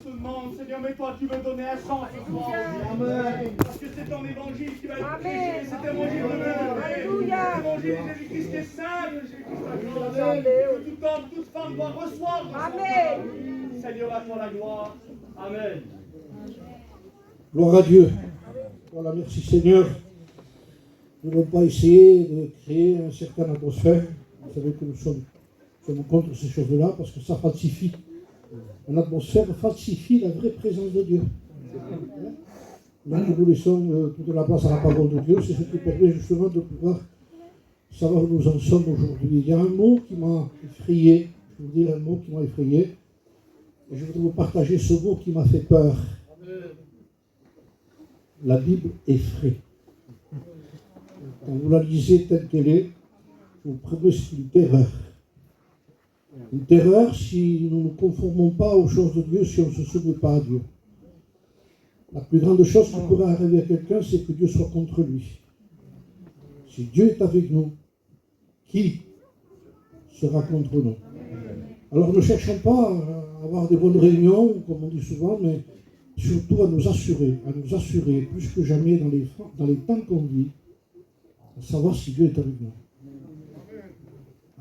te demande, Seigneur, mais toi, tu veux donner un sens ce soir aussi. Amen. Parce que c'est ton évangile qui va être prêché, c'est évangile de vérité. C'est évangile de Jésus-Christ qui est simple, Jésus-Christ qui est que tout homme, toute femme doit recevoir. Amen. Seigneur, à toi la gloire. Amen. Gloire à Dieu. Voilà, merci Seigneur. Nous n'allons pas essayer de créer une certaine atmosphère. Vous savez que nous sommes contre ces choses-là parce que ça falsifie. Une atmosphère falsifie la vraie présence de Dieu. Donc nous laissons toute la place à la parole de Dieu. C'est ce qui permet justement de pouvoir savoir où nous en sommes aujourd'hui. Il y a un mot qui m'a effrayé. Je vais vous dire un mot qui m'a effrayé. Et je voudrais vous partager ce mot qui m'a fait peur. La Bible effraie. Quand vous la lisez telle qu'elle est, vous prenez une terreur. Une terreur si nous ne nous conformons pas aux choses de Dieu, si on ne se soumet pas à Dieu. La plus grande chose qui pourrait arriver à quelqu'un, c'est que Dieu soit contre lui. Si Dieu est avec nous, qui sera contre nous? Alors ne cherchons pas à avoir des bonnes réunions, comme on dit souvent, mais surtout à nous assurer plus que jamais dans les temps qu'on vit, à savoir si Dieu est avec nous.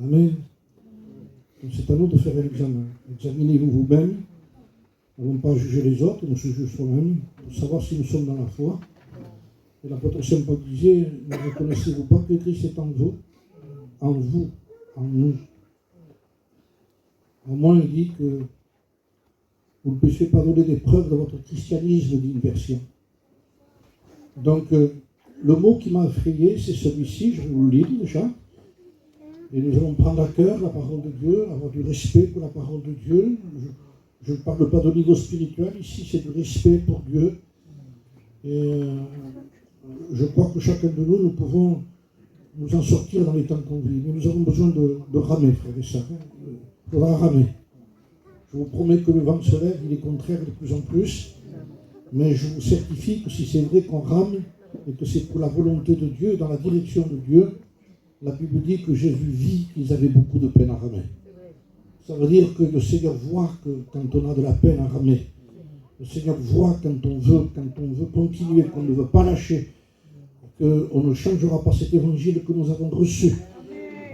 Amen. Donc c'est à nous de faire un examen. Examinez-vous vous-même. Nous n'allons pas juger les autres, nous se jugeons soi-même, pour savoir si nous sommes dans la foi. Et l'apôtre Saint Paul disait, ne reconnaissez-vous pas que Christ est en vous, en nous. Au moins il dit que vous ne pouvez pas donner des preuves de votre christianisme, dit une version. Donc, le mot qui m'a effrayé, c'est celui-ci, je vais vous le lire déjà. Et nous allons prendre à cœur la parole de Dieu, avoir du respect pour la parole de Dieu. Je ne parle pas de niveau spirituel, ici c'est du respect pour Dieu. Et je crois que chacun de nous, nous pouvons nous en sortir dans les temps qu'on vit. Mais nous avons besoin de ramer, frères et sœurs. Il faudra ramer. Je vous promets que le vent se lève, il est contraire de plus en plus. Mais je vous certifie que si c'est vrai qu'on rame, et que c'est pour la volonté de Dieu, dans la direction de Dieu, la Bible dit que Jésus vit qu'ils avaient beaucoup de peine à ramer. Ça veut dire que le Seigneur voit que quand on a de la peine à ramer, le Seigneur voit quand on veut continuer, qu'on ne veut pas lâcher, qu'on ne changera pas cet évangile que nous avons reçu.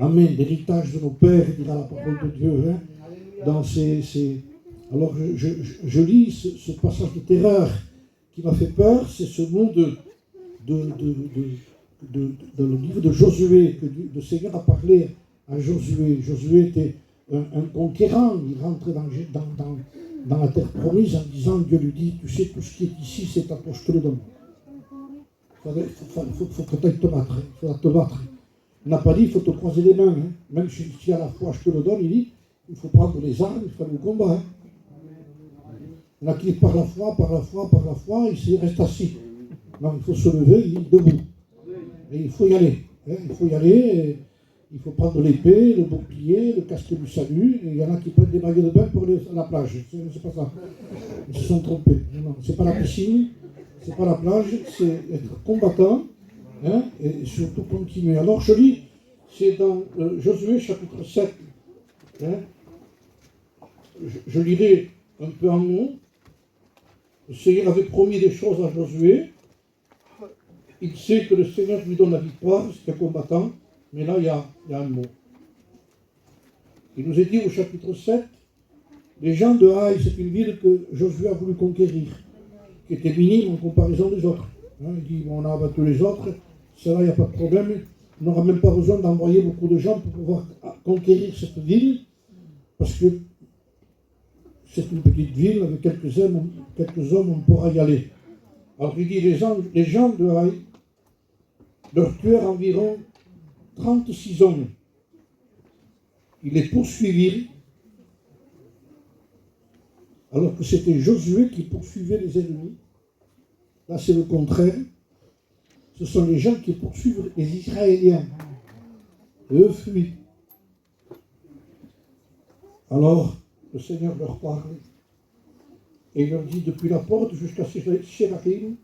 Amen. L'héritage de nos pères, dira la parole de Dieu. Alors je lis ce passage de terreur qui m'a fait peur, c'est ce mot dans le livre de Josué, que le Seigneur a parlé à Josué. Josué était un conquérant, il rentrait dans la terre promise en disant, Dieu lui dit, tu sais, tout ce qui est ici, c'est à toi, je te le donne. Il faut que tu ailles te battre, il faudra te battre. Il n'a pas dit, il faut te croiser les mains, même si à la fois je te le donne, il dit, il faut prendre les armes, il faut aller au combat. Il y en a qui par la foi, il reste assis. Non, il faut se lever, il est debout. Et il faut y aller. Il faut prendre l'épée, le bouclier, le casque du salut. Et il y en a qui prennent des maillots de bain pour aller à la plage. C'est pas ça. Ils se sont trompés. Non, c'est pas la piscine, c'est pas la plage, c'est être combattant et surtout continuer. Alors je lis, c'est dans Josué chapitre 7. Je lirai un peu en haut. Le Seigneur avait promis des choses à Josué. Il sait que le Seigneur lui donne la victoire, c'est un combattant, mais là il y a un mot. Il nous est dit au chapitre 7, les gens de Haï, c'est une ville que Josué a voulu conquérir, qui était minime en comparaison des autres. Il dit, on a abattu les autres, ça là, il n'y a pas de problème, on n'aura même pas besoin d'envoyer beaucoup de gens pour pouvoir conquérir cette ville, parce que c'est une petite ville, avec quelques hommes, on pourra y aller. Alors il dit, les gens de Haï, leur tuèrent environ 36 hommes. Ils les poursuivirent, alors que c'était Josué qui poursuivait les ennemis. Là, c'est le contraire. Ce sont les gens qui poursuivent les Israéliens. Et eux fuient. Alors, le Seigneur leur parle. Et il leur dit, depuis la porte jusqu'à Shérachim,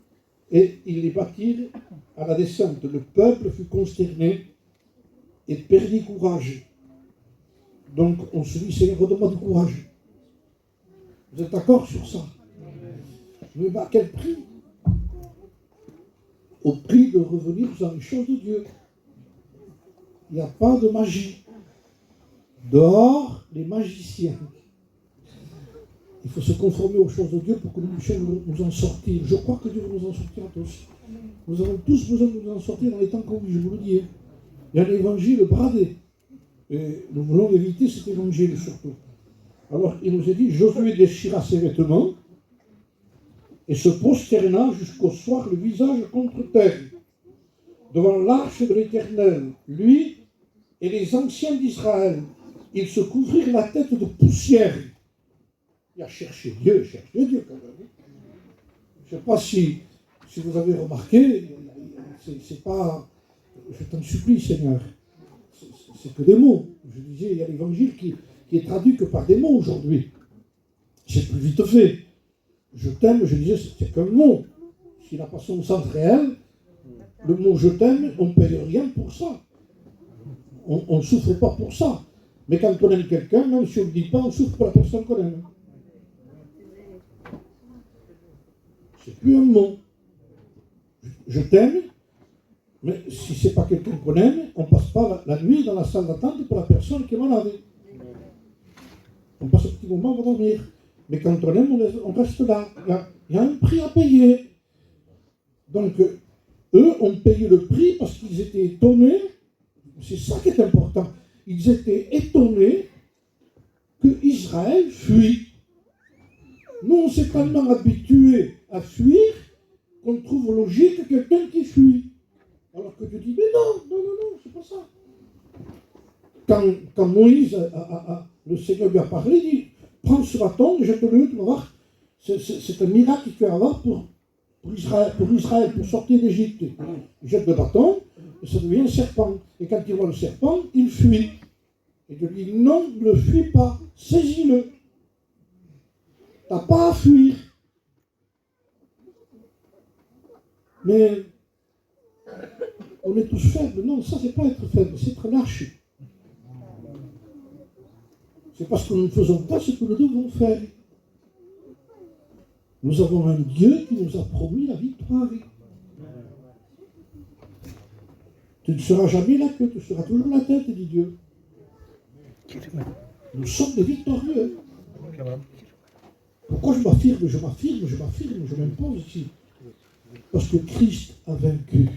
et ils les battirent à la descente. Le peuple fut consterné et perdit courage. Donc on se dit, Seigneur, redonne-moi du courage. Vous êtes d'accord sur ça? Mais à quel prix? Au prix de revenir dans les choses de Dieu. Il n'y a pas de magie. Dehors, les magiciens. Il faut se conformer aux choses de Dieu pour que nous puissions nous en sortir. Je crois que Dieu va nous en sortir tous. Nous avons tous besoin de nous en sortir dans les temps qu'on vit, je vous le dis. Il y a l'évangile bradé. Et nous voulons éviter cet évangile surtout. Alors il nous est dit, Josué déchira ses vêtements et se prosterna jusqu'au soir le visage contre terre, devant l'arche de l'Éternel, lui et les anciens d'Israël. Ils se couvrirent la tête de poussière. Il a cherché Dieu quand même. Je ne sais pas si vous avez remarqué, c'est pas, je t'en supplie Seigneur, c'est que des mots. Je disais, il y a l'évangile qui est traduit que par des mots aujourd'hui. C'est plus vite fait. Je t'aime, je disais, c'est qu'un mot. S'il n'a pas son sens réel, le mot je t'aime, on ne paye rien pour ça. On ne souffre pas pour ça. Mais quand on aime quelqu'un, même si on ne le dit pas, on souffre pour la personne qu'on aime. C'est plus un mot. Je t'aime, mais si ce n'est pas quelqu'un qu'on aime, on ne passe pas la nuit dans la salle d'attente pour la personne qui est malade. On passe un petit moment pour dormir. Mais quand on aime, on reste là. Il y a un prix à payer. Donc, eux ont payé le prix parce qu'ils étaient étonnés. C'est ça qui est important. Ils étaient étonnés que Israël fuit. Nous, on s'est tellement habitués à fuir qu'on trouve logique quelqu'un qui fuit. Alors que Dieu dit, mais non, c'est pas ça. Quand Moïse, le Seigneur lui a parlé, il dit, prends ce bâton et jette-le, tu vas voir, c'est un miracle qu'il peut avoir pour Israël, pour sortir d'Égypte. Il jette le bâton, et ça devient un serpent. Et quand il voit le serpent, il fuit. Et Dieu lui dit, non, ne fuis pas, saisis-le. Tu n'as pas à fuir. Mais on est tous faibles. Non, ça, c'est pas être faible, c'est être lâche. C'est parce que nous ne faisons pas ce que nous devons faire. Nous avons un Dieu qui nous a promis la victoire. Tu ne seras jamais la queue, tu seras toujours la tête, dit Dieu. Nous sommes des victorieux. Pourquoi je m'impose ici? Parce que Christ a vaincu.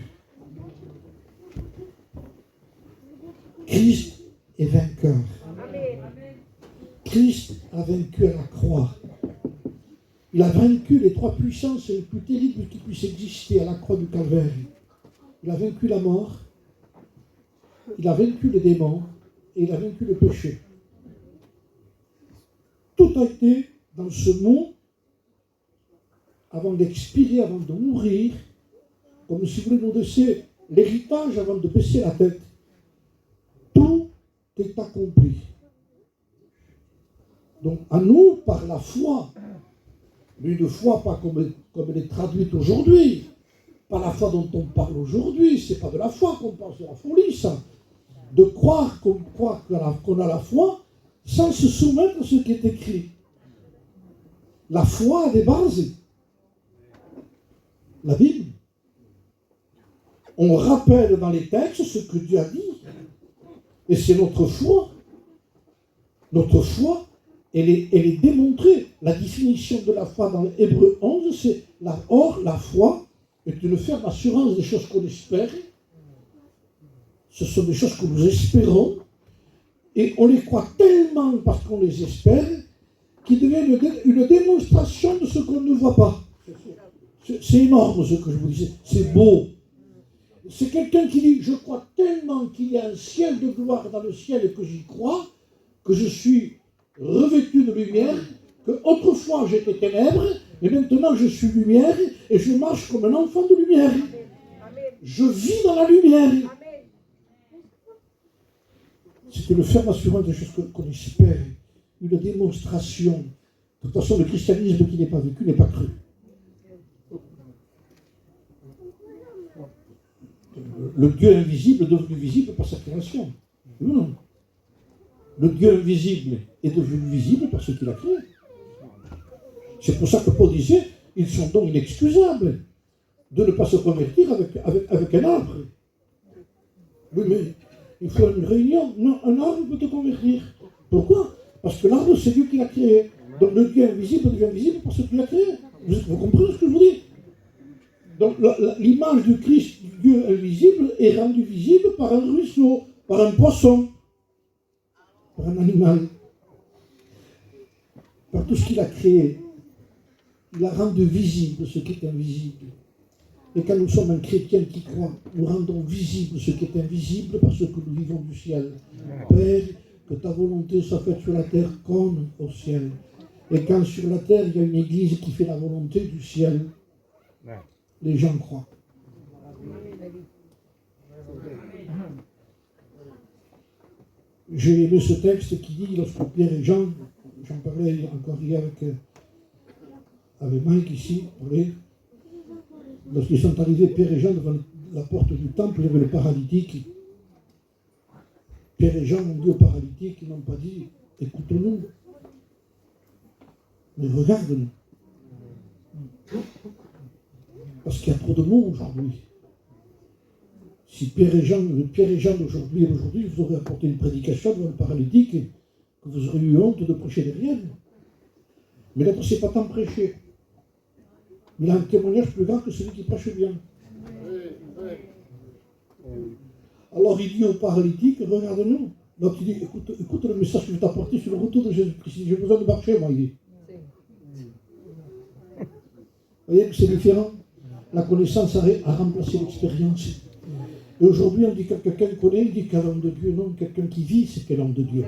Christ est vainqueur. Christ a vaincu à la croix. Il a vaincu les trois puissances les plus terribles qui puissent exister à la croix du Calvaire. Il a vaincu la mort, il a vaincu les démons et il a vaincu le péché. Tout a été dans ce mot, avant d'expirer, avant de mourir, comme si vous voulez nous laisser l'héritage avant de baisser la tête. Tout est accompli. Donc à nous, par la foi, mais une foi pas comme elle est traduite aujourd'hui, pas la foi dont on parle aujourd'hui, c'est pas de la foi qu'on parle, c'est la folie ça. De croire qu'on a la foi sans se soumettre à ce qui est écrit. La foi a des bases. La Bible. On rappelle dans les textes ce que Dieu a dit. Et c'est notre foi. Notre foi, elle est démontrée. La définition de la foi dans Hébreux 11, c'est la foi est une ferme assurance des choses qu'on espère. Ce sont des choses que nous espérons. Et on les croit tellement parce qu'on les espère qu'ils deviennent une démonstration de ce qu'on ne voit pas. C'est énorme ce que je vous disais. C'est beau. C'est quelqu'un qui dit, je crois tellement qu'il y a un ciel de gloire dans le ciel et que j'y crois, que je suis revêtu de lumière, que autrefois j'étais ténèbres, et maintenant je suis lumière, et je marche comme un enfant de lumière. Je vis dans la lumière. C'est une ferme assurance des choses qu'on espère, une démonstration. De toute façon, le christianisme qui n'est pas vécu n'est pas cru. Le Dieu invisible est devenu visible par sa création. Non. Le Dieu invisible est devenu visible par ce qu'il a créé. C'est pour ça que Paul disait, Ils sont donc inexcusables de ne pas se convertir avec un arbre. Oui, mais il faut une réunion. Non, un arbre peut te convertir. Pourquoi? Parce que l'arbre, c'est Dieu qui l'a créé. Donc le Dieu invisible devient visible parce qu'il l'a créé. Vous comprenez ce que je vous dis? Donc l'image du Christ, du Dieu invisible, est rendue visible par un ruisseau, par un poisson, par un animal, par tout ce qu'il a créé. Il a rendu visible ce qui est invisible. Et quand nous sommes un chrétien qui croit, nous rendons visible ce qui est invisible parce que nous vivons du ciel. Père, que ta volonté soit faite sur la terre comme au ciel. Et quand sur la terre, il y a une église qui fait la volonté du ciel, les gens croient. J'ai aimé ce texte qui dit, lorsque Pierre et Jean, j'en parlais encore hier avec Mike ici, lorsqu'ils sont arrivés, Pierre et Jean, devant la porte du temple, il y avait le paralytique. Pierre et Jean ont dit au paralytique, ils n'ont pas dit, écoute-nous, mais regarde-nous. Parce qu'il y a trop de mots aujourd'hui. Si Pierre et Jean d'aujourd'hui, vous aurez apporté une prédication devant le paralytique, que vous auriez eu honte de prêcher derrière. Mais l'autre, c'est pas tant prêcher. Mais il a un témoignage plus grand que celui qui prêche bien. Alors il dit au paralytique, regarde-nous. Donc il dit, écoute le message que je vais t'apporter sur le retour de Jésus-Christ. J'ai besoin de marcher, moi, il dit. Vous voyez que c'est différent. La connaissance a remplacé l'expérience. Et aujourd'hui, on dit que quelqu'un connaît, il dit qu'un homme de Dieu. Non, quelqu'un qui vit, c'est quel homme de Dieu.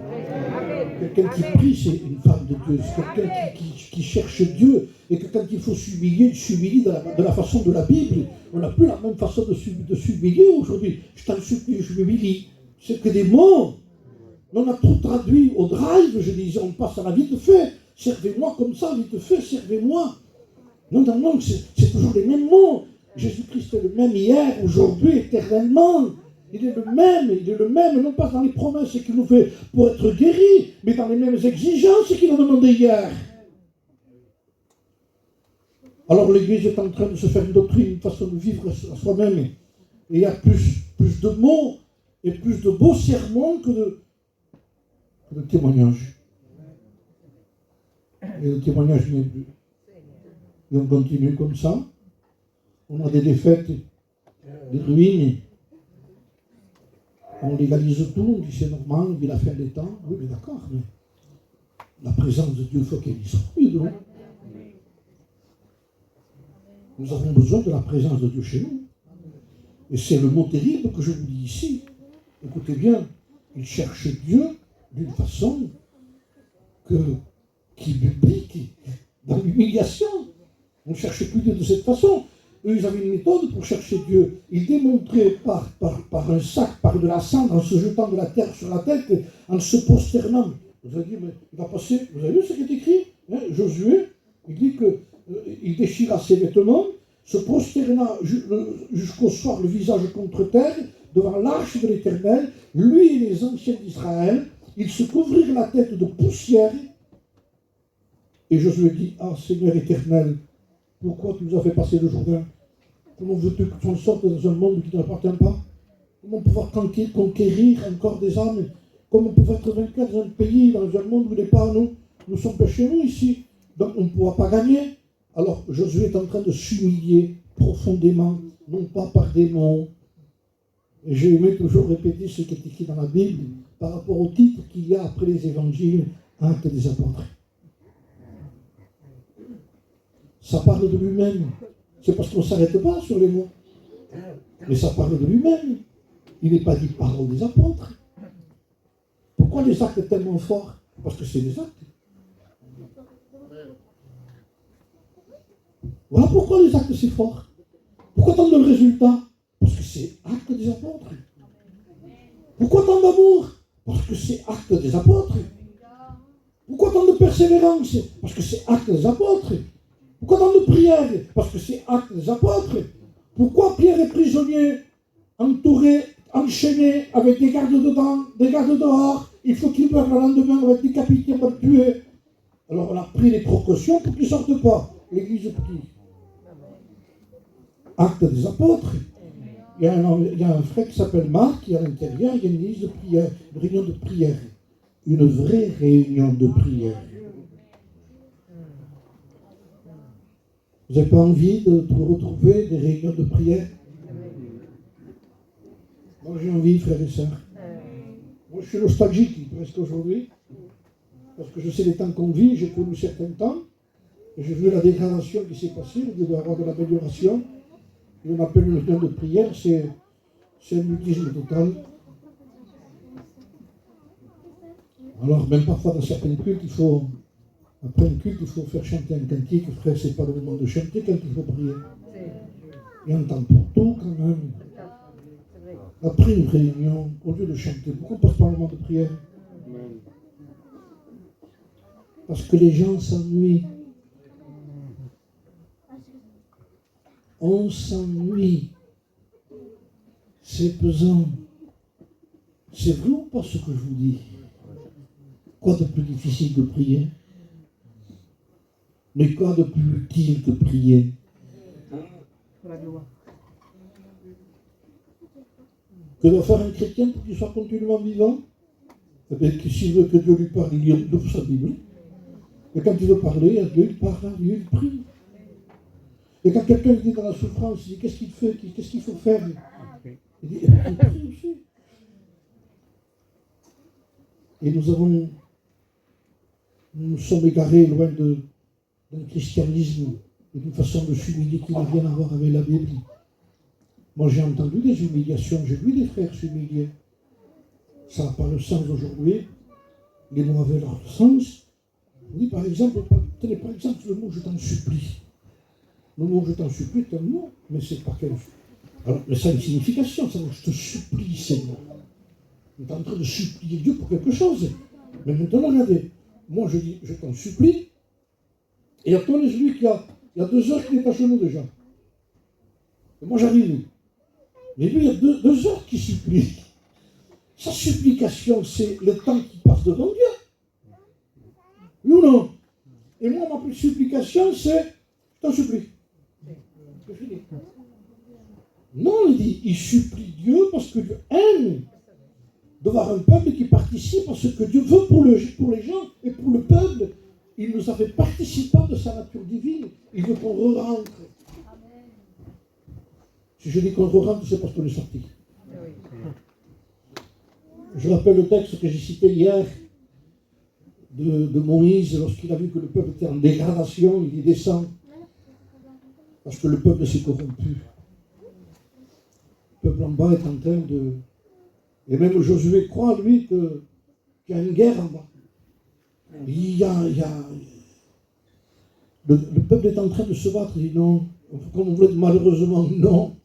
Quelqu'un qui prie, c'est une femme de Dieu. C'est quelqu'un qui cherche Dieu. Et que quand il faut s'humilier, il s'humilie de la façon de la Bible. On n'a plus la même façon de s'humilier aujourd'hui. Je t'en supplie, je m'humilie. C'est que des mots. On a tout traduit au drive, je disais, on passe à la vite fait. Servez-moi comme ça, vite fait, servez-moi. Non, c'est toujours les mêmes mots. Jésus-Christ est le même hier, aujourd'hui, éternellement. Il est le même, non pas dans les promesses qu'il nous fait pour être guéri, mais dans les mêmes exigences qu'il a demandé hier. Alors l'Église est en train de se faire une doctrine, une façon de vivre à soi-même. Et il y a plus de mots et plus de beaux sermons que de témoignages. Et le témoignage n'est plus. Et on continue comme ça. On a des défaites, des ruines. On légalise tout, on dit c'est normal, on dit la fin des temps. Oui, mais d'accord, mais la présence de Dieu, il faut qu'elle y soit. Oui, non. Nous avons besoin de la présence de Dieu chez nous. Et c'est le mot terrible que je vous dis ici. Écoutez bien, il cherche Dieu d'une façon qui est biblique, dans l'humiliation. On ne cherche plus Dieu de cette façon. Eux, ils avaient une méthode pour chercher Dieu. Ils démontraient par un sac, par de la cendre, en se jetant de la terre sur la tête, en se prosternant. Vous avez dit, mais il va passer. Vous avez vu ce qui est écrit, hein? Josué, il dit qu'il déchira ses vêtements, se prosterna jusqu'au soir le visage contre terre, devant l'arche de l'Éternel, lui et les anciens d'Israël. Ils se couvrirent la tête de poussière. Et Josué dit, ah Seigneur éternel, pourquoi tu nous as fait passer le Jourdain? Comment veux-tu que tu sortes dans un monde qui ne t'appartient pas? Comment pouvoir conquérir encore des âmes? Comment pouvoir être vainqueur dans un pays, dans un monde où il n'est pas à nous? Nous sommes chez nous ici, donc on ne pourra pas gagner. Alors Josué est en train de s'humilier profondément, non pas par des mots. Et j'ai aimé toujours répéter ce qui est écrit dans la Bible par rapport au titre qu'il y a après les évangiles, Actes des apôtres. Ça parle de lui-même. C'est parce qu'on ne s'arrête pas sur les mots. Mais ça parle de lui-même. Il n'est pas dit parole des apôtres. Pourquoi les actes sont tellement forts? Parce que c'est des actes. Voilà pourquoi les actes c'est fort. Pourquoi tant de résultats? Parce que c'est acte des apôtres. Pourquoi tant d'amour? Parce que c'est acte des apôtres. Pourquoi tant de persévérance? Parce que c'est acte des apôtres. Pourquoi tant de prières? Parce que c'est acte des apôtres. Pourquoi Pierre est prisonnier, entouré, enchaîné, avec des gardes dedans, des gardes dehors? Il faut qu'il meure le lendemain, on va être décapité, on va le tuer. Alors on a pris les précautions pour qu'il ne sorte pas. L'église prie. Actes des apôtres. Il y a un frère qui s'appelle Marc, qui est à l'intérieur, il y a une église de prière, une réunion de prière. Une vraie réunion de prière. Vous n'avez pas envie de retrouver des réunions de prière? Moi j'ai envie, frères et sœurs. Moi je suis nostalgique presque aujourd'hui, parce que je sais les temps qu'on vit, j'ai connu certains temps, et j'ai vu la dégradation qui s'est passée, au lieu d'avoir de l'amélioration. Et on appelle une réunion de prière, c'est un mutisme total. Alors même parfois dans certains cultes, après un culte, il faut faire chanter un cantique. Frère, c'est pas le moment de chanter quand il faut prier. Il y a un temps pour tout quand même. Après une réunion, au lieu de chanter, pourquoi on passe par le moment de prière? Parce que les gens s'ennuient. On s'ennuie. C'est pesant. C'est vrai ou pas ce que je vous dis? Quoi de plus difficile que prier? Mais quoi de plus utile que prier? Que doit faire un chrétien pour qu'il soit continuellement vivant? Eh bien, s'il veut que Dieu lui parle, il ouvre sa Bible. Et quand il veut parler à Dieu, il parle à Dieu, il prie. Et quand quelqu'un dit dans la souffrance, il dit qu'est-ce qu'il fait, qu'est-ce qu'il faut faire? Il dit, il prie aussi. Et nous sommes égarés loin d'un christianisme et d'une façon de s'humilier qui n'a rien à voir avec la Bible. Moi j'ai entendu des humiliations, j'ai vu des frères s'humilier. Ça n'a pas le sens aujourd'hui. Les mots avaient leur sens. Oui, par exemple, tenez par exemple le mot je t'en supplie. Le mot je t'en supplie est un mot, mais c'est pas quel. Alors, mais ça a une signification, ça veut dire je te supplie, Seigneur. Tu es en train de supplier Dieu pour quelque chose. Mais maintenant, regardez, moi je dis je t'en supplie, et attendez celui il y a 2 heures qu'il est à genoux déjà. Et moi j'arrive. Mais lui, il y a 2 heures qu'il supplie. Sa supplication, c'est le temps qui passe devant Dieu. Oui ou non? Et moi, ma supplication, c'est je t'en supplie. C'est fini. Non, il dit, il supplie Dieu parce que Dieu aime de voir un peuple qui participe à ce que Dieu veut pour les gens et pour le peuple. Il nous a fait participants de sa nature divine. Il veut qu'on re-rentre. Si je dis qu'on re-rentre, c'est parce qu'on est sorti. Je rappelle le texte que j'ai cité hier de Moïse, lorsqu'il a vu que le peuple était en dégradation, il y descend. Parce que le peuple s'est corrompu. Le peuple en bas est en train de... Et même Josué croit, lui, qu'il y a une guerre en bas. Le peuple est en train de se battre. Il dit non, comme on voulait malheureusement, non.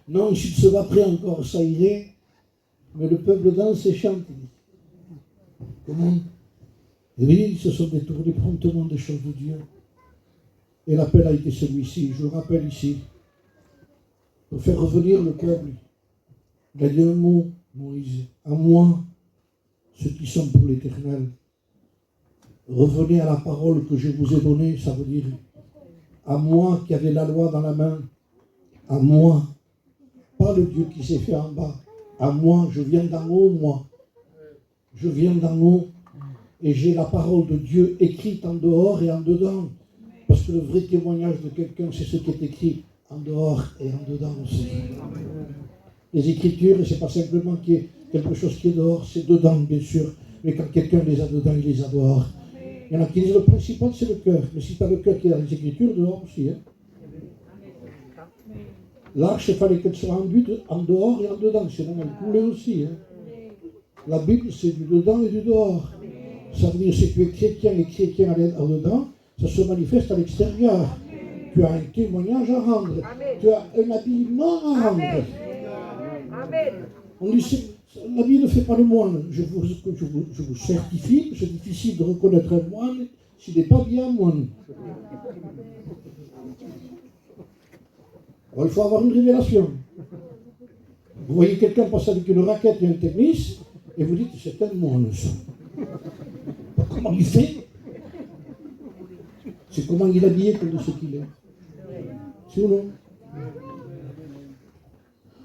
Non, s'il se battrait encore, ça irait. Mais le peuple danse et chante. Comment? Et oui, ils se sont détournés promptement des choses de Dieu. Et l'appel a été celui-ci, je le rappelle ici, pour faire revenir le peuple. Il a dit un mot, Moïse, à moi, ceux qui sont pour l'Éternel. Revenez à la parole que je vous ai donnée, ça veut dire à moi qui avait la loi dans la main, à moi, pas le Dieu qui s'est fait en bas, à moi, je viens d'en haut, moi. Je viens d'en haut et j'ai la parole de Dieu écrite en dehors et en dedans. Parce que le vrai témoignage de quelqu'un, c'est ce qui est écrit en dehors et en dedans aussi. Les Écritures, ce n'est pas simplement qu'il y ait quelque chose qui est dehors, c'est dedans, bien sûr. Mais quand quelqu'un les a dedans, il les a dehors. Il y en a qui disent le principal, c'est le cœur. Mais si tu as le cœur qui est dans les Écritures, dehors aussi. Hein. L'arche, il fallait qu'elle soit enduite en dehors et en dedans, sinon elle coulait aussi. Hein. La Bible, c'est du dedans et du dehors. Ça veut dire que si tu es chrétien et chrétien en dedans, ça se manifeste à l'extérieur. Tu as un témoignage à rendre. Amen. Tu as un habillement à rendre. Amen. Amen. On dit, la Bible ne fait pas le moine. Je vous certifie que c'est difficile de reconnaître un moine s'il n'est pas bien moine. Alors, il faut avoir une révélation. Vous voyez quelqu'un passer avec une raquette et un tennis, et vous dites, c'est un moine, ça. Comment il fait? C'est comment il est habillé que de ce qu'il est. C'est ou non?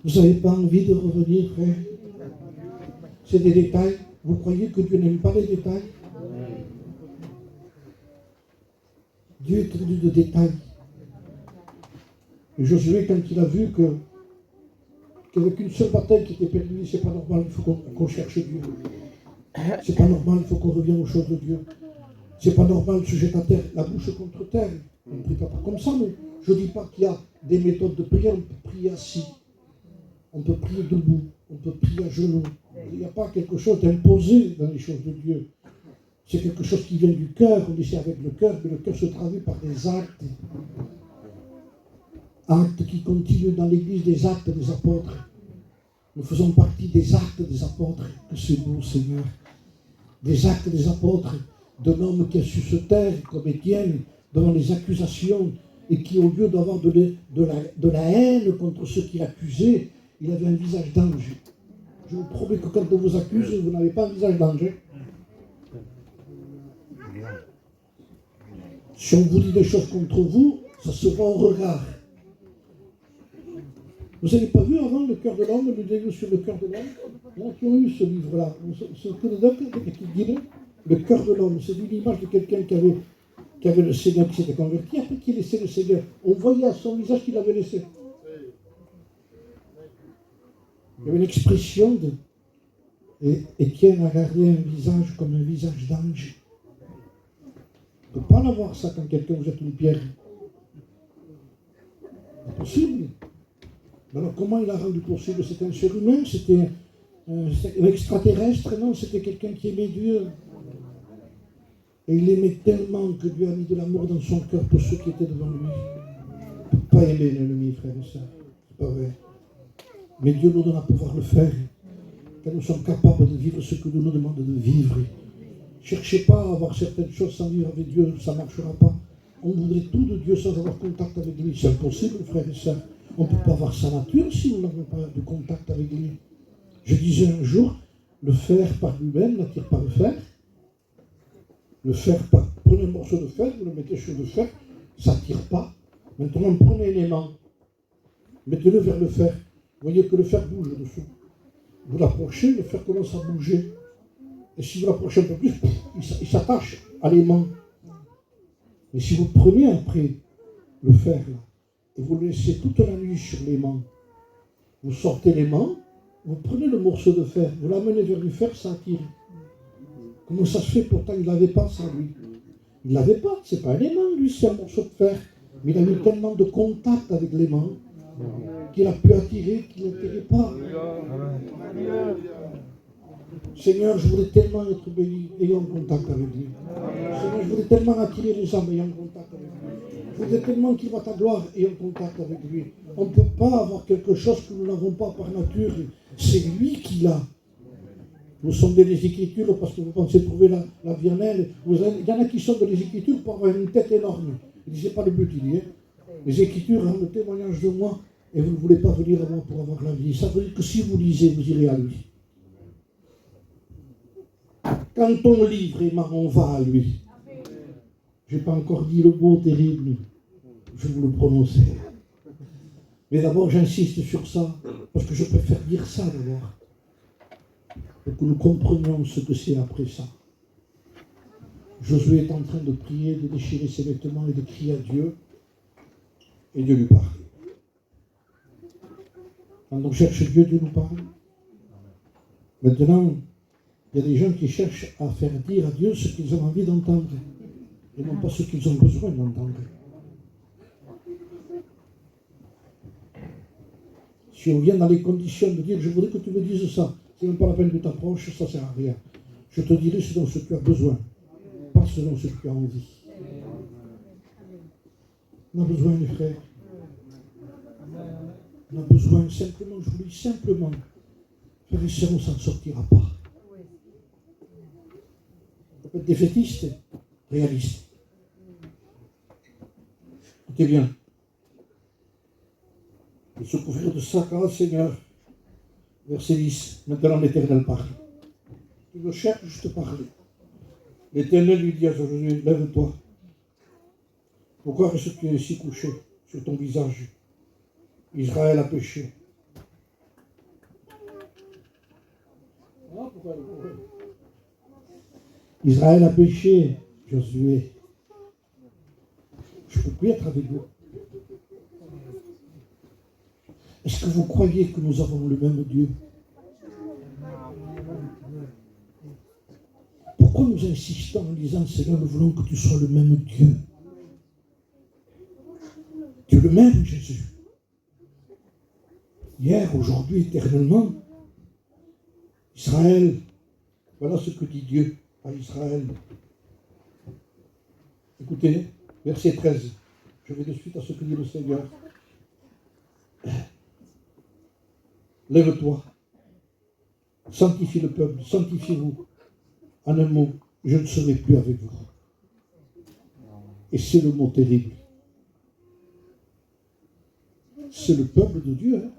Vous n'avez pas envie de revenir, frère? C'est des détails. Vous croyez que Dieu n'aime pas les détails? Dieu est tenu de détails. Et Josué, quand il a vu qu'il n'y avait qu'une seule bataille qui était perdue, c'est pas normal, il faut qu'on cherche Dieu. C'est pas normal, il faut qu'on revienne aux choses de Dieu. C'est pas normal de se jeter à terre, la bouche contre terre. On ne prie pas comme ça, mais je ne dis pas qu'il y a des méthodes de prière. On peut prier assis, on peut prier debout, on peut prier à genoux. Il n'y a pas quelque chose d'imposé dans les choses de Dieu. C'est quelque chose qui vient du cœur, on dit c'est avec le cœur, mais le cœur se traduit par des actes. Actes qui continuent dans l'église, des actes des apôtres. Nous faisons partie des actes des apôtres. Que c'est beau, Seigneur. Des actes des apôtres, d'un homme qui a su se taire, comme Étienne, devant les accusations, et qui, au lieu d'avoir de la haine contre ceux qui l'accusaient, il avait un visage d'ange. Je vous promets que quand on vous accuse, vous n'avez pas un visage d'ange. Si on vous dit des choses contre vous, ça se voit au regard. Vous n'avez pas vu avant Le cœur de l'homme, le livre sur le cœur de l'homme? Il y en a qui ont eu ce livre-là. Ce que qui dit Le cœur de l'homme. C'est une image de quelqu'un qui avait le Seigneur, qui s'était converti, après qu'il laissait le Seigneur. On voyait à son visage qu'il avait laissé. Il y avait une expression de... Et Étienne a gardé un visage comme un visage d'ange. On ne peut pas l'avoir ça quand quelqu'un vous jette une pierre. C'est possible. Alors comment il a rendu possible? C'était un ser humain? C'était un extraterrestre? Non, c'était quelqu'un qui aimait Dieu. Et il aimait tellement que Dieu a mis de l'amour dans son cœur pour ceux qui étaient devant lui. On ne peut pas aimer l'ennemi, frère et sœur. C'est pas vrai. Mais Dieu nous donne à pouvoir le faire. Quand nous sommes capables de vivre ce que Dieu nous demande de vivre. Cherchez pas à avoir certaines choses sans vivre avec Dieu, ça ne marchera pas. On voudrait tout de Dieu sans avoir contact avec lui. C'est impossible, frère et sœur. On ne peut pas avoir sa nature si nous n'avons pas de contact avec lui. Je disais un jour, le fer par lui-même n'attire pas le fer. Le fer, prenez un morceau de fer, vous le mettez sur le fer, ça n'attire pas. Maintenant, prenez un aimant, mettez-le vers le fer. Vous voyez que le fer bouge dessous. Vous l'approchez, le fer commence à bouger. Et si vous l'approchez un peu plus, il s'attache à l'aimant. Mais si vous prenez après le fer, là, et vous le laissez toute la nuit sur l'aimant, vous sortez l'aimant, vous prenez le morceau de fer, vous l'amenez vers le fer, ça attire. Comment ça se fait? Pourtant, il ne l'avait pas, ça, lui. Il ne l'avait pas, c'est pas un aimant, lui, c'est un morceau de fer. Mais il a eu tellement de contact avec l'aimant qu'il a pu attirer, qu'il n'attirait pas. Seigneur, je voudrais tellement être béni, ayant contact avec lui. Seigneur, je voudrais tellement attirer les hommes, ayant contact avec lui. Je voudrais tellement qu'il voit ta gloire, ayant contact avec lui. On ne peut pas avoir quelque chose que nous n'avons pas par nature. C'est lui qui l'a. Vous sondez les Écritures parce que vous pensez trouver la vie en elle. Il y en a qui sondent les Écritures pour avoir une tête énorme. Il dit, c'est pas le but, il dit. Hein. Les Écritures rendent le témoignage de moi et vous ne voulez pas venir à moi pour avoir la vie. Ça veut dire que si vous lisez, vous irez à lui. Quand on lit vraiment, on va à lui. Je n'ai pas encore dit le mot terrible. Je vous le prononcer. Mais d'abord, j'insiste sur ça, parce que je préfère dire ça d'abord. Pour que nous comprenions ce que c'est après ça. Josué est en train de prier, de déchirer ses vêtements et de crier à Dieu. Et Dieu lui parle. Quand on cherche Dieu, Dieu nous parle. Maintenant, il y a des gens qui cherchent à faire dire à Dieu ce qu'ils ont envie d'entendre. Et non pas ce qu'ils ont besoin d'entendre. Si on vient dans les conditions de dire, je voudrais que tu me dises ça, c'est même pas la peine que tu t'approches, ça ne sert à rien. Je te dirai ce dont tu as besoin, pas ce dont tu as envie. On a besoin, les frères. On a besoin simplement, je vous dis simplement, frères et sœurs, on ne s'en sortira pas. On peut être défaitiste, réaliste. Écoutez bien. Et se couvrir de sa grâce, Seigneur. Verset 10. Maintenant l'Éternel parle. Tu me cherches, je te parle. L'Éternel lui dit à Josué, lève-toi. Pourquoi est-ce que tu es ici couché sur ton visage? Israël a péché. Israël a péché, Josué. Je ne peux plus être avec vous. Est-ce que vous croyez que nous avons le même Dieu? Pourquoi nous insistons en disant, Seigneur, nous voulons que tu sois le même Dieu? Tu es le même, Jésus. Hier, aujourd'hui, éternellement. Israël, voilà ce que dit Dieu à Israël. Écoutez, verset 13. Je vais de suite à ce que dit le Seigneur. Lève-toi, sanctifie le peuple, sanctifiez-vous. En un mot, je ne serai plus avec vous. Et c'est le mot terrible. C'est le peuple de Dieu. Hein?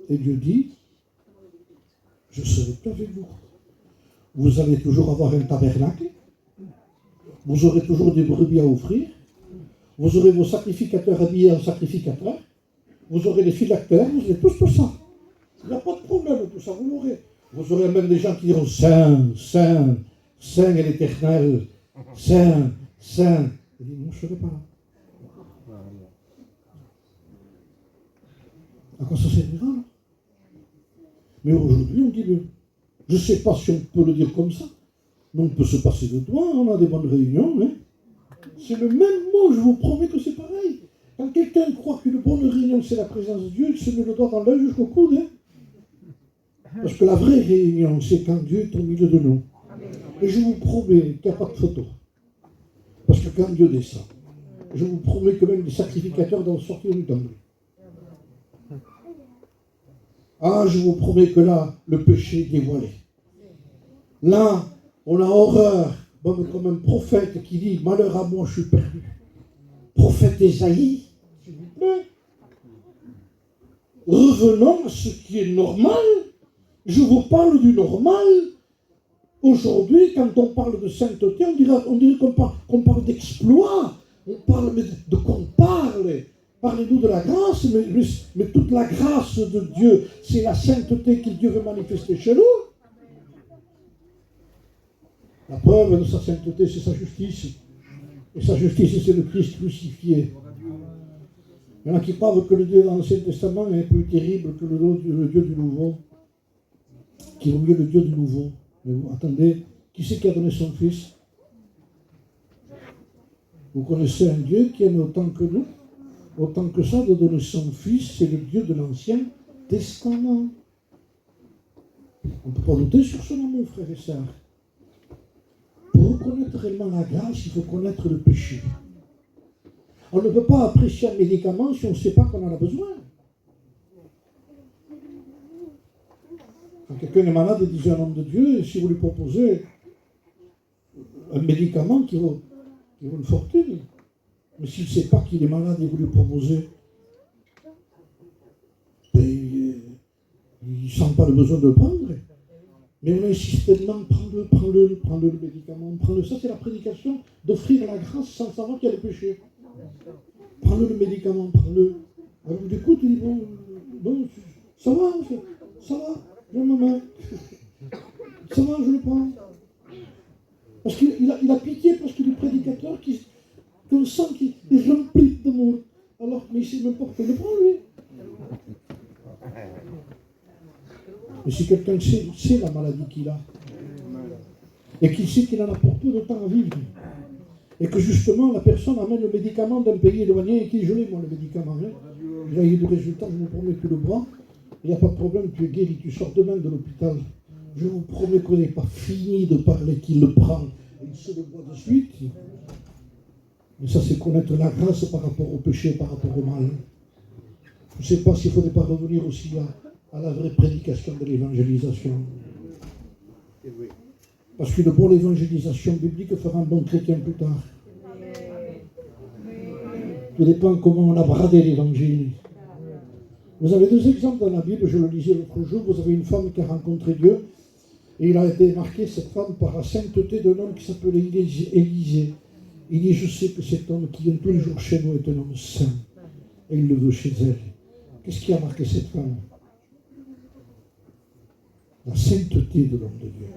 Et Dieu dit, je ne serai plus avec vous. Vous allez toujours avoir un tabernacle. Vous aurez toujours des brebis à offrir. Vous aurez vos sacrificateurs habillés en sacrificateurs. Vous aurez les phylactères. Vous aurez tout ça. Il n'y a pas de problème, tout ça, vous l'aurez. Vous aurez même des gens qui diront Saint, Saint, Saint est l'Éternel. Saint, Saint. Il dit, non, je ne serai pas là. À quoi ça servira là? Mais aujourd'hui, on dit, je ne sais pas si on peut le dire comme ça, mais on peut se passer de toi, on a des bonnes réunions. Hein. C'est le même mot, je vous promets que c'est pareil. Quand quelqu'un croit qu'une bonne réunion, c'est la présence de Dieu, il se met le doigt dans l'œil jusqu'au coude. Hein. Parce que la vraie réunion, c'est quand Dieu est au milieu de nous. Et je vous promets qu'il n'y a pas de photo. Parce que quand Dieu descend, je vous promets que même les sacrificateurs doivent sortir du temple. Ah, je vous promets que là, le péché est dévoilé. Là, on a horreur, comme un prophète qui dit, malheur à moi, je suis perdu. Prophète Ésaïe, s'il vous plaît. Revenons à ce qui est normal. Je vous parle du normal. Aujourd'hui, quand on parle de sainteté, on dirait qu'on parle d'exploit. On parle de quoi on parle. Parlez-nous de la grâce, mais toute la grâce de Dieu, c'est la sainteté que Dieu veut manifester chez nous. La preuve de sa sainteté, c'est sa justice. Et sa justice, c'est le Christ crucifié. Il y en a qui parlent que le Dieu dans l'Ancien Testament est plus terrible que le Dieu du Nouveau. Qui vaut mieux le Dieu du Nouveau. Mais vous, attendez, qui c'est qui a donné son Fils? Vous connaissez un Dieu qui aime autant que nous? Autant que ça, de donner son Fils, c'est le Dieu de l'Ancien Testament. On ne peut pas douter sur son amour, frères et sœurs. Pour reconnaître réellement la grâce, il faut connaître le péché. On ne peut pas apprécier un médicament si on ne sait pas qu'on en a besoin. Quand quelqu'un est malade, il dit un homme de Dieu, et si vous lui proposez un médicament qui vaut une fortune, mais s'il ne sait pas qu'il est malade et vous lui proposez, il ne sent pas le besoin de le prendre. Mais on insiste tellement, prends-le le médicament, prends-le. Ça, c'est la prédication d'offrir la grâce sans savoir qu'il y a le péché. Prends-le le médicament, prends-le. Alors il écoute, il dit, bon, ça va, je ma main. Ça va, je le prends. Parce qu'il a pitié, parce que le prédicateur, qu'on sent qu'il est rempli d'amour. Alors, mais il ne sait même pas que le prend, lui. Mais si quelqu'un sait la maladie qu'il a, et qu'il sait qu'il en a pour peu de temps à vivre, et que justement la personne amène le médicament d'un pays éloigné et qui dit, je l'ai moi le médicament, hein. J'ai eu du résultat, je vous promets que tu le bois, il n'y a pas de problème, tu es guéri, tu sors demain de l'hôpital. Je vous promets qu'on n'est pas fini de parler qu'il le prend, et il se le boit de suite. Mais ça, c'est connaître la grâce par rapport au péché, par rapport au mal. Je ne sais pas s'il ne faudrait pas revenir aussi à la vraie prédication de l'évangélisation. Parce qu'une bonne évangélisation biblique fera un bon chrétien plus tard. Tout dépend comment on a bradé l'évangile. Vous avez deux exemples dans la Bible, je le lisais l'autre jour. Vous avez une femme qui a rencontré Dieu, et il a été marqué, cette femme, par la sainteté d'un homme qui s'appelait Élisée. Il dit, je sais que cet homme qui vient tous les jours chez nous est un homme saint, et il le veut chez elle. Qu'est-ce qui a marqué cette femme? La sainteté de l'homme de Dieu.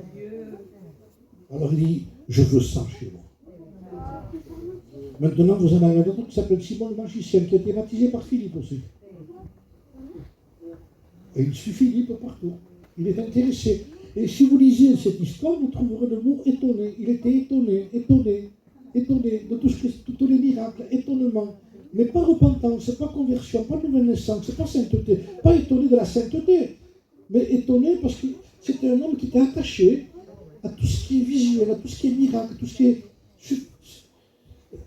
Alors il dit, je veux ça chez moi. Maintenant, vous en avez un autre qui s'appelle Simon le magicien, qui a été baptisé par Philippe aussi. Et il suit Philippe partout. Il est intéressé. Et si vous lisez cette histoire, vous trouverez le mot étonné. Il était étonné de tous les miracles, étonnement. Mais pas repentance, pas conversion, pas nouvelle naissance, c'est pas sainteté. Pas étonné de la sainteté, mais étonné parce que c'était un homme qui était attaché à tout ce qui est visuel, à tout ce qui est miracle, à tout ce qui est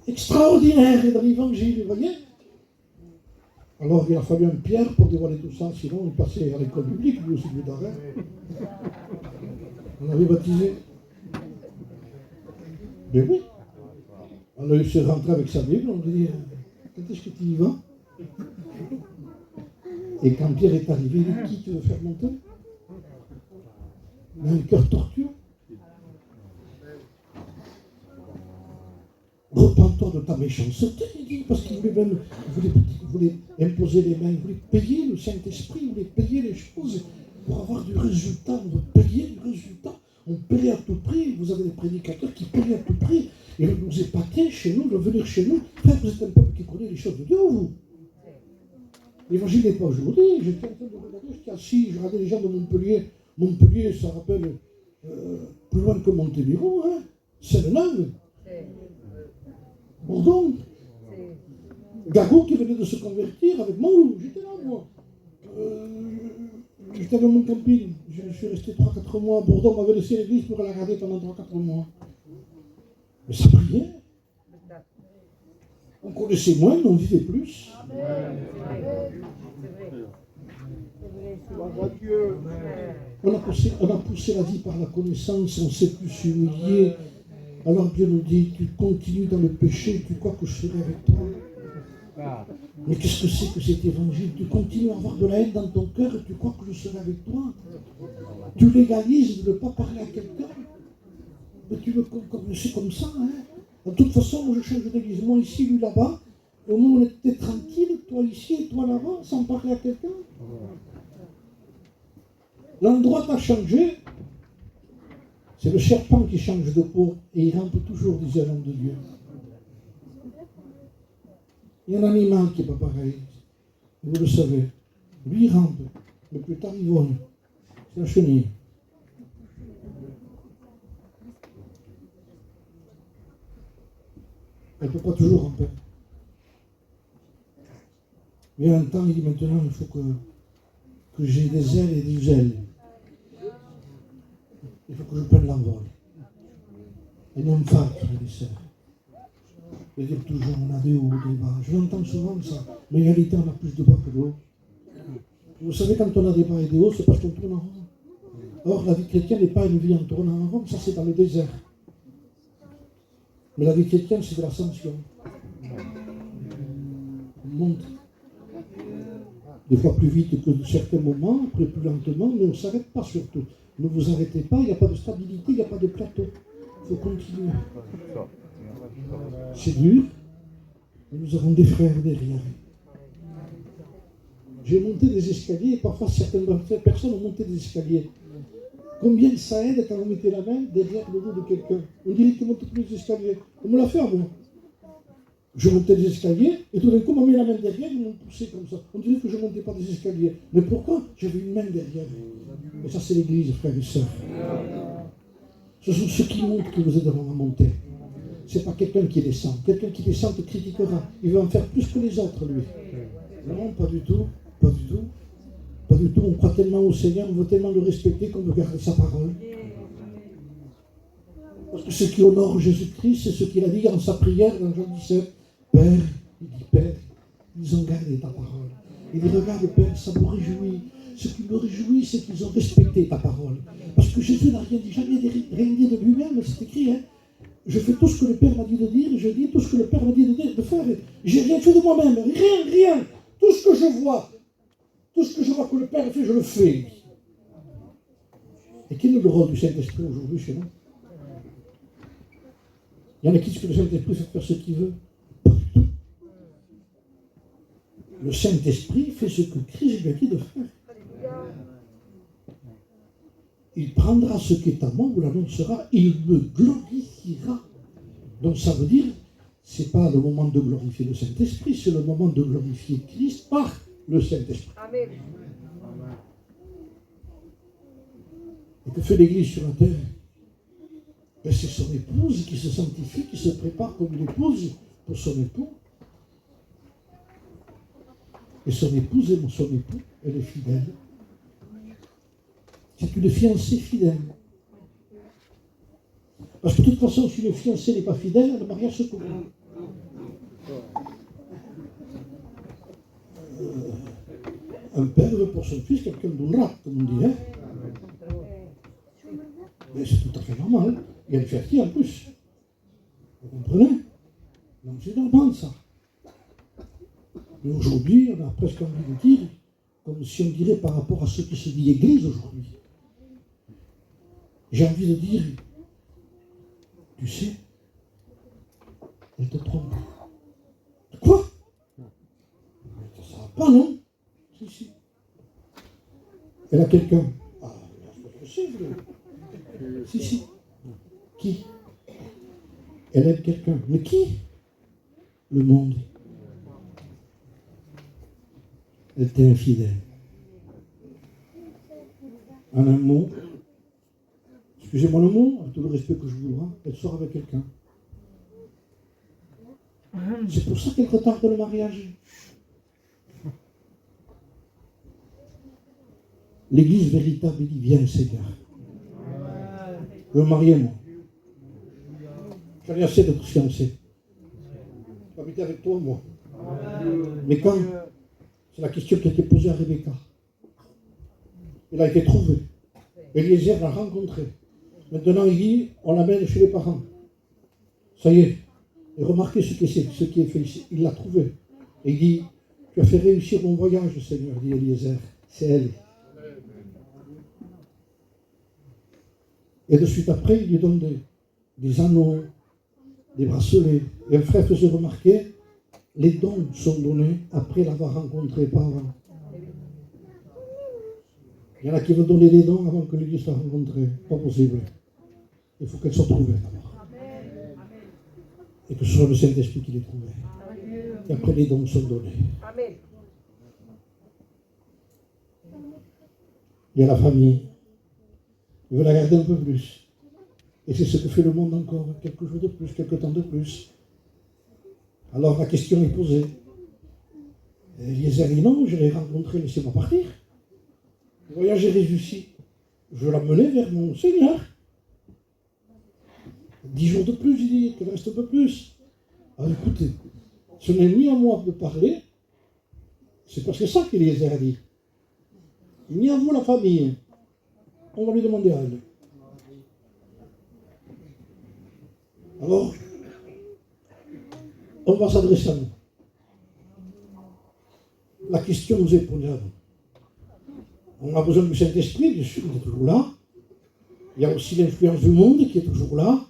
extraordinaire dans l'évangile, vous voyez. Alors il a fallu un Pierre pour dévoiler tout ça, sinon il passait à l'école publique, lui aussi, plus d'arrêt. On l'avait baptisé. Mais oui. Alors il s'est rentré avec sa Bible, on lui dit, quand est-ce que tu y vas? Et quand Pierre est arrivé, il dit, qui tu veux faire monter? Il a un cœur tortueux. Repens-toi de ta méchanceté, il dit, parce qu'il voulait imposer les mains, il voulait payer le Saint-Esprit, il voulait payer les choses pour avoir du résultat. On veut payer du résultat. On paye à tout prix. Vous avez des prédicateurs qui payent à tout prix. Et nous épater chez nous, de venir chez nous. Frère, vous êtes un peuple qui connaît les choses de Dieu, vous. L'évangile n'est pas aujourd'hui. J'étais en train de regarder, j'étais assis, je regardais les gens de Montpellier. Montpellier, ça rappelle plus loin que Montélimar, hein. C'est le Nang. Bourdon. Gago qui venait de se convertir avec moi, j'étais là, moi. J'étais dans mon camping. Je suis resté 3-4 mois. Bourdon m'avait laissé l'église pour la garder pendant 3-4 mois. Mais ça priait. On connaissait moins, mais on vivait plus. On a poussé la vie par la connaissance, on s'est plus humilié. Alors Dieu nous dit, tu continues dans le péché, tu crois que je serai avec toi. Mais qu'est-ce que c'est que cet évangile? Tu continues à avoir de la haine dans ton cœur et tu crois que je serai avec toi. Tu légalises de ne pas parler à quelqu'un. Mais tu veux c'est comme ça, hein. De toute façon, moi je change d'église, moi ici, lui là-bas. Au moins on était tranquille, toi ici et toi là-bas, sans parler à quelqu'un. L'endroit t'a changé. C'est le serpent qui change de peau et il rampe toujours, disait l'homme de Dieu. Il y a un animal qui n'est pas pareil. Vous le savez. Lui, il rampe. Mais plus tard, il vole. C'est la chenille. Elle ne peut pas toujours ramper. Il y a un temps, il dit maintenant, il faut que j'ai des ailes et des ailes. Il faut que je prenne l'envol. Et non pas, frères et sœurs. Je dis toujours, on a des hauts, des bas. Je l'entends souvent ça. Mais en réalité, on a plus de bas que de hauts. Vous savez, quand on a des bas et des hauts, c'est parce qu'on tourne en rond. Or, la vie chrétienne n'est pas une vie en tournant en rond, ça c'est dans le désert. Mais la vie chrétienne, c'est de l'ascension. On monte. Des fois plus vite que de certains moments, après plus lentement, mais on ne s'arrête pas surtout. Ne vous arrêtez pas, il n'y a pas de stabilité, il n'y a pas de plateau. Il faut continuer. C'est dur, mais nous avons des frères derrière. J'ai monté des escaliers, et parfois certaines personnes ont monté des escaliers. Combien ça aide quand vous mettez la main derrière le dos de quelqu'un? On dirait qu'il monte plus d'escaliers. On me l'a fait à moi. Je montais des escaliers, et tout d'un coup, on met la main derrière, ils m'ont poussé comme ça. On dirait que je ne montais pas des escaliers. Mais pourquoi? J'avais une main derrière. Et ça, c'est l'église, frères et sœurs. Ce sont ceux qui montent qui vous aideront à monter. Ce n'est pas quelqu'un qui descend. Quelqu'un qui descend te critiquera. Il va en faire plus que les autres, lui. Non, pas du tout. Pas du tout. Pas du tout. On croit tellement au Seigneur, on veut tellement le respecter qu'on veut garder sa parole. Parce que ce qui honore Jésus-Christ, c'est ce qu'il a dit dans sa prière dans Jean 17. Père, il dit Père, ils ont gardé ta parole. Il dit regarde Père, ça me réjouit. Ce qui me réjouit, c'est qu'ils ont respecté ta parole. Parce que Jésus n'a rien dit, jamais rien dit de lui-même, c'est écrit. Hein. Je fais tout ce que le Père m'a dit de dire, je dis tout ce que le Père m'a dit de faire. J'ai rien fait de moi-même, rien. Tout ce que je vois que le Père fait, je le fais. Et quel est le rôle du Saint-Esprit aujourd'hui chez nous? Il y en a qui disent que le Saint-Esprit fait faire ce qu'il veut. Pas du tout. Le Saint-Esprit fait ce que Christ lui a dit de faire. il prendra ce qui est à moi, vous l'annoncera, il me glorifiera. Donc ça veut dire, ce n'est pas le moment de glorifier le Saint-Esprit, c'est le moment de glorifier Christ par le Saint-Esprit. Amen. Et que fait l'Église sur la terre? Ben, c'est son épouse qui se sanctifie, qui se prépare comme une épouse pour son époux. Et son épouse aime son époux, elle est fidèle. C'est une fiancée fidèle. Parce que de toute façon, si le fiancé n'est pas fidèle, le mariage se coupe. Un père veut pour son fils quelqu'un d'honnête, comme on dit. Hein? Mais c'est tout à fait normal. Il y a une fierté en plus. Vous comprenez? Donc c'est normal ça. Mais aujourd'hui, on a presque envie de dire, comme si on dirait par rapport à ce qui se dit Église aujourd'hui. J'ai envie de dire, tu sais, elle te trompe. Quoi? Ça va pas, non? Si. Elle a quelqu'un. Ah, c'est possible. Si. Qui? Elle aime quelqu'un. Mais qui? Le monde. Elle était infidèle. En un mot, excusez-moi le mot, avec tout le respect que je vous dois, elle sort avec quelqu'un. C'est pour ça qu'elle retarde le mariage. L'église véritable, il dit, viens Seigneur. Je veux me marier, moi. J'en ai assez d'être fiancé. Je vais habiter avec toi, moi. Mais quand? C'est la question qui a été posée à Rebecca. Il a été trouvé. Eliezer l'a rencontré. Maintenant, il dit, on l'amène chez les parents. Ça y est. Et remarquez ce qui est fait ici. Il l'a trouvé. Et il dit, tu as fait réussir mon voyage, Seigneur, dit Eliezer. C'est elle. Et de suite après, il lui donne des anneaux, des bracelets. Et un frère faisait remarquer, les dons sont donnés après l'avoir rencontré, pas avant. Il y en a qui veulent donner des dons avant que l'Église soit rencontrée. Pas possible. Il faut qu'elle soit trouvée d'abord. Et que ce soit le Saint-Esprit qui les trouve. Et après, les dons sont donnés. Il y a la famille. Il veut la garder un peu plus. Et c'est ce que fait le monde encore. Quelques jours de plus, quelques temps de plus. Alors la question est posée. Eliezer dit non, je l'ai rencontré, laissez-moi partir. Le voyage est réussi. Je veux l'amener vers mon Seigneur. 10 jours de plus, il dit, qu'il reste un peu plus. Alors écoutez, ce n'est ni à moi de parler, c'est parce que c'est ça qu'Eliezer a dit. Ni à vous la famille. On va lui demander à elle. Alors, on va s'adresser à nous. La question nous est posée à nous. On a besoin du Saint-Esprit, bien sûr, il est toujours là. Il y a aussi l'influence du monde qui est toujours là,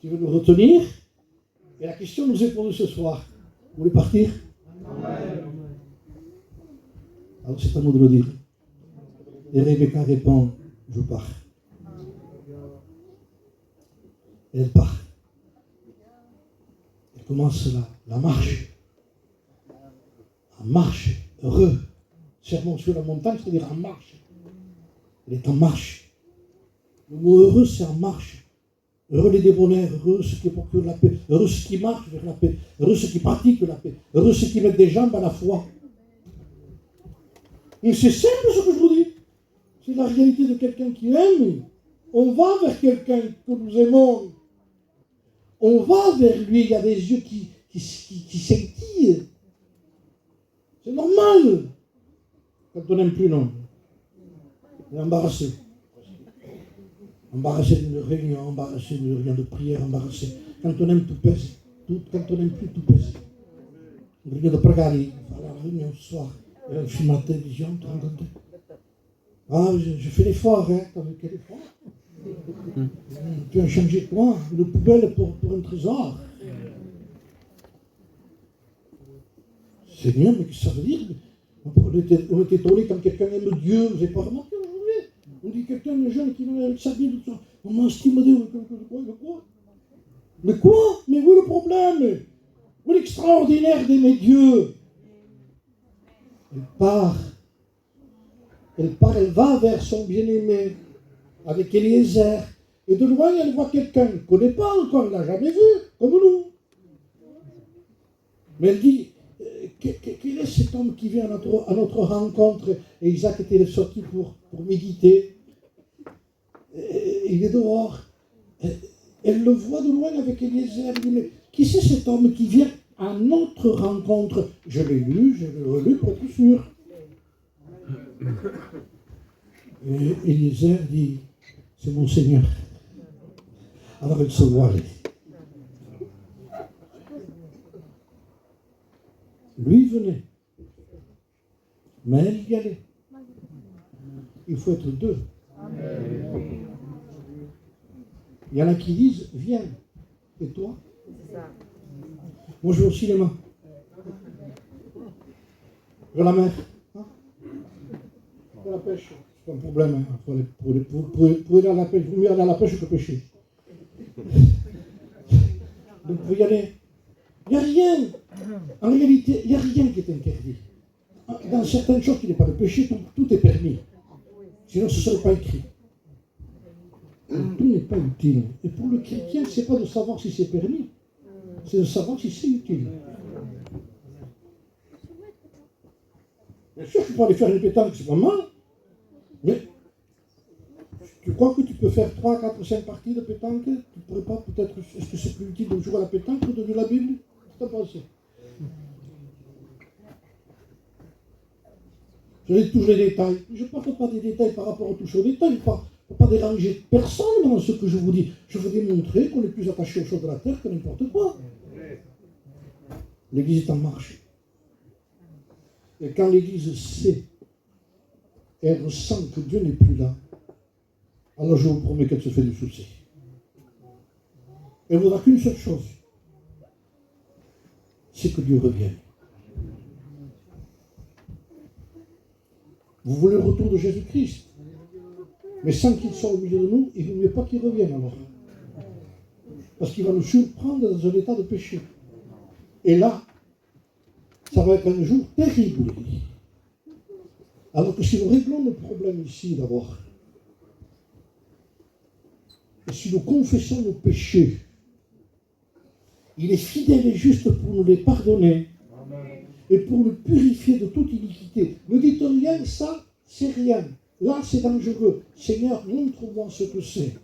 qui veut nous retenir. Et la question nous est posée ce soir. Vous voulez partir? Alors c'est à nous de le dire. Et Rebecca répond, je pars. Et elle part. Elle commence la marche. En marche, heureux. Sermon sur la montagne, c'est-à-dire en marche. Elle est en marche. Le mot heureux, c'est en marche. Heureux les débonnaires, heureux ceux qui procurent la paix, heureux ceux qui marchent vers la paix, heureux ceux qui pratiquent la paix, heureux ceux qui mettent des jambes à la foi. Et c'est simple ce que je vous dis. C'est la réalité de quelqu'un qui aime. On va vers quelqu'un que nous aimons. On va vers lui, il y a des yeux qui scintillent. C'est normal. Quand on n'aime plus, non. On est embarrassé. Embarrassé d'une réunion, embarrassé d'une réunion de prière, embarrassé. Quand on aime, tout pèse. Quand on n'aime plus, tout pèse. Une réunion de pregari, la réunion ce soir, un film à la télévision, tu rencontres. Ah, je fais l'effort, hein. T'as vu quel effort? Tu as changé quoi? Une poubelle pour un trésor. Seigneur, mais qu'est-ce que ça veut dire? On est étonné quand quelqu'un aime Dieu. Vous n'avez pas remarqué aujourd'hui? On dit quelqu'un de jeune qui vient avec sa Bible, tout ça. On estime Dieu. Quoi? Mais quoi? Mais où est le problème? Où est l'extraordinaire d'aimer Dieu? Elle va vers son bien-aimé, avec Eliezer. Et de loin, elle voit quelqu'un qu'elle ne connaît pas encore, elle ne l'a jamais vu, comme nous. Mais elle dit, quel est cet homme qui vient à notre rencontre? Et Isaac était sorti pour méditer. Et il est dehors. Elle le voit de loin avec Eliezer. Elle dit, mais qui c'est cet homme qui vient à notre rencontre? Je l'ai lu, je l'ai relu pour être sûr. Et Eliezer dit, c'est mon Seigneur. Alors elle se voilait. Lui venait. Mais elle y allait. Il faut être deux. Il y en a qui disent, viens. Et toi? Moi je vais au cinéma. Je vais à la mer. Je vais à la pêche. C'est pas un problème. Pour aller à la pêche, vous mieux aller à la pêche que pêcher. Donc vous y allez. Il n'y a rien. En réalité, il n'y a rien qui est interdit. Dans certaines choses qui n'est pas le péché, tout est permis. Sinon, ce ne serait pas écrit. Tout n'est pas utile. Et pour le chrétien, ce n'est pas de savoir si c'est permis, c'est de savoir si c'est utile. Bien sûr, tu peux aller faire une pétanque, c'est pas mal. Mais tu crois que tu peux faire 3, 4, 5 parties de pétanque? Tu pourrais pas peut-être. Est-ce que c'est plus utile de jouer à la pétanque que de lire la Bible? Qu'est-ce que tu as pensé? Je vais tous les détails. Je ne parle pas des détails par rapport à toucher aux détails. Je ne peux pas déranger personne dans ce que je vous dis. Je veux démontrer qu'on est plus attaché aux choses de la terre que n'importe quoi. L'Église est en marche. Et quand l'Église sait, elle ressent que Dieu n'est plus là, alors je vous promets qu'elle se fait du souci. Elle ne voudra qu'une seule chose, c'est que Dieu revienne. Vous voulez le retour de Jésus-Christ, mais sans qu'il soit au milieu de nous, il ne vaut mieux pas qu'il revienne alors. Parce qu'il va nous surprendre dans un état de péché. Et là, ça va être un jour terrible. Alors que si nous réglons nos problèmes ici d'abord, et si nous confessons nos péchés, il est fidèle et juste pour nous les pardonner. Amen. Et pour nous purifier de toute iniquité. Ne dites rien, ça, c'est rien. Là, c'est dangereux. Seigneur, montre-moi ce que c'est.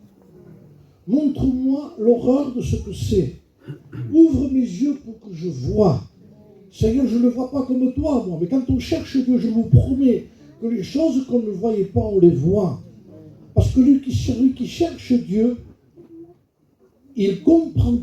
Montre-moi l'horreur de ce que c'est. Ouvre mes yeux pour que je voie. Seigneur, je ne le vois pas comme toi, moi. Mais quand on cherche Dieu, je vous promets que les choses qu'on ne voyait pas, on les voit. Parce que celui qui cherche Dieu, il comprend